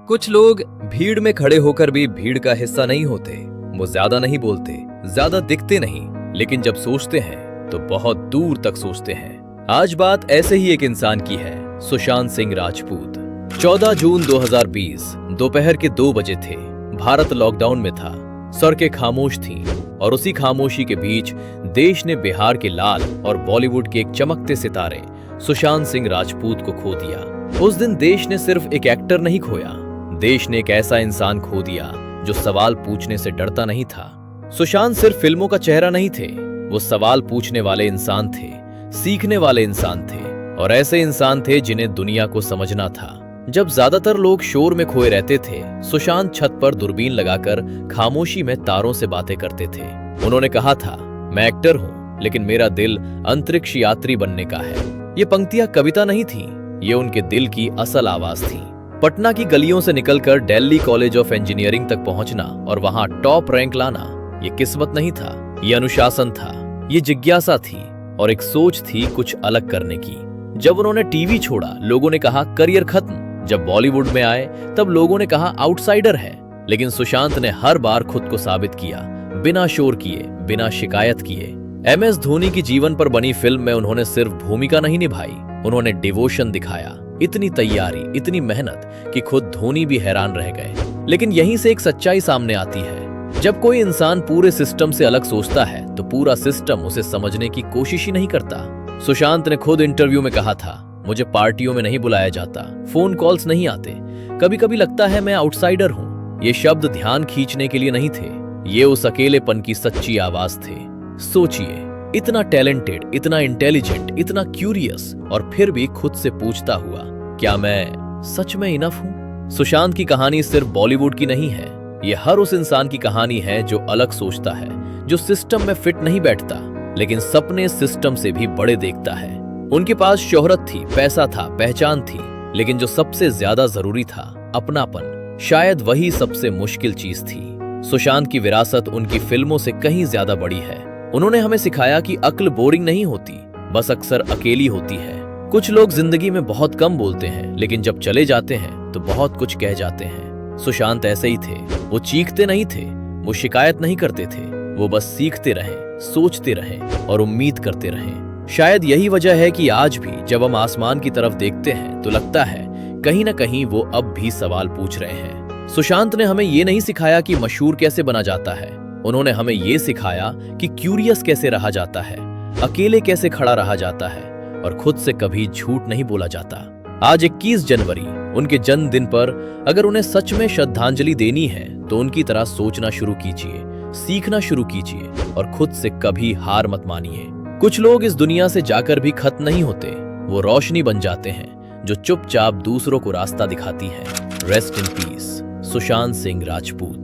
कुछ लोग भीड़ में खड़े होकर भी भीड़ का हिस्सा नहीं होते। वो ज्यादा नहीं बोलते, ज्यादा दिखते नहीं, लेकिन जब सोचते हैं तो बहुत दूर तक सोचते हैं। आज बात ऐसे ही एक इंसान की है, सुशांत सिंह राजपूत। 14 जून 2020 दोपहर के 2 बजे थे। भारत लॉकडाउन में था, सड़कें खामोश थीं और उसी खामोशी के बीच देश ने बिहार के लाल और बॉलीवुड के एक चमकते सितारे सुशांत सिंह राजपूत को खो दिया। उस दिन देश ने सिर्फ एक एक्टर नहीं खोया, देश ने एक ऐसा इंसान खो दिया जो सवाल पूछने से डरता नहीं था। सुशांत सिर्फ फिल्मों का चेहरा नहीं थे, वो सवाल पूछने वाले इंसान थे, सीखने वाले इंसान थे और ऐसे इंसान थे जिन्हें दुनिया को समझना था। जब ज्यादातर लोग शोर में खोए रहते थे, सुशांत छत पर दूरबीन लगाकर खामोशी में तारों से बातें करते थे। उन्होंने कहा था, मैं एक्टर हूं, लेकिन मेरा दिल अंतरिक्ष यात्री बनने का है। ये पंक्तियां कविता नहीं थी, ये उनके दिल की असल आवाज थी। पटना की गलियों से निकलकर दिल्ली कॉलेज ऑफ इंजीनियरिंग तक पहुंचना और वहां टॉप रैंक लाना, ये किस्मत नहीं था, ये अनुशासन था, ये जिज्ञासा थी और एक सोच थी कुछ अलग करने की। जब उन्होंने टीवी छोड़ा, लोगों ने कहा करियर खत्म। जब बॉलीवुड में आए, तब लोगों ने कहा आउटसाइडर है। लेकिन सुशांत ने हर बार खुद को साबित किया, बिना शोर किए, बिना शिकायत किए। MS धोनी की जीवन पर बनी फिल्म में उन्होंने सिर्फ भूमिका नहीं निभाई, उन्होंने डिवोशन दिखाया। इतनी तैयारी, इतनी मेहनत कि खुद धोनी भी हैरान रह गए। लेकिन यहीं से एक सच्चाई सामने आती है, जब कोई इंसान पूरे सिस्टम से अलग सोचता है तो पूरा सिस्टम उसे समझने की कोशिश ही नहीं करता। सुशांत ने खुद इंटरव्यू में कहा था, मुझे पार्टियों में नहीं बुलाया जाता, फोन कॉल्स नहीं आते, कभी कभी लगता है मैं आउटसाइडर हूं। ये शब्द ध्यान खींचने के लिए नहीं थे, ये उस अकेलेपन की सच्ची आवाज थे। सोचिए, इतना टैलेंटेड, इतना इंटेलिजेंट, इतना क्यूरियस और फिर भी खुद से पूछता हुआ, क्या मैं सच में इनफ हूं? सुशांत की कहानी सिर्फ बॉलीवुड की नहीं है, ये हर उस इंसान की कहानी है जो अलग सोचता है, जो सिस्टम में फिट नहीं बैठता, लेकिन सपने सिस्टम से भी बड़े देखता है। उनके पास शोहरत थी, पैसा था, पहचान थी, लेकिन जो सबसे ज्यादा जरूरी था, अपनापन, शायद वही सबसे मुश्किल चीज थी। सुशांत की विरासत उनकी फिल्मों से कहीं ज्यादा बड़ी है। उन्होंने हमें सिखाया कि अक्ल बोरिंग नहीं होती, बस अक्सर अकेली होती है। कुछ लोग जिंदगी में बहुत कम बोलते हैं, लेकिन जब चले जाते हैं तो बहुत कुछ कह जाते हैं। सुशांत ऐसे ही थे, वो चीखते नहीं थे, वो शिकायत नहीं करते थे, वो बस सीखते रहे, सोचते रहे और उम्मीद करते रहे। शायद यही वजह है कि आज भी जब हम आसमान की तरफ देखते हैं तो लगता है कहीं ना कहीं वो अब भी सवाल पूछ रहे हैं। सुशांत ने हमें ये नहीं सिखाया कि मशहूर कैसे बना जाता है, उन्होंने हमें ये सिखाया कि क्यूरियस कैसे रहा जाता है, अकेले कैसे खड़ा रहा जाता है और खुद से कभी झूठ नहीं बोला जाता। आज 21 जनवरी, उनके जन्मदिन पर अगर उन्हें सच में श्रद्धांजलि देनी है तो उनकी तरह सोचना शुरू कीजिए, सीखना शुरू कीजिए और खुद से कभी हार मत मानिए। कुछ लोग इस दुनिया से जाकर भी खत्म नहीं होते, वो रोशनी बन जाते हैं जो चुपचाप दूसरों को रास्ता दिखाती है। Rest in peace, Sushant Singh Rajput.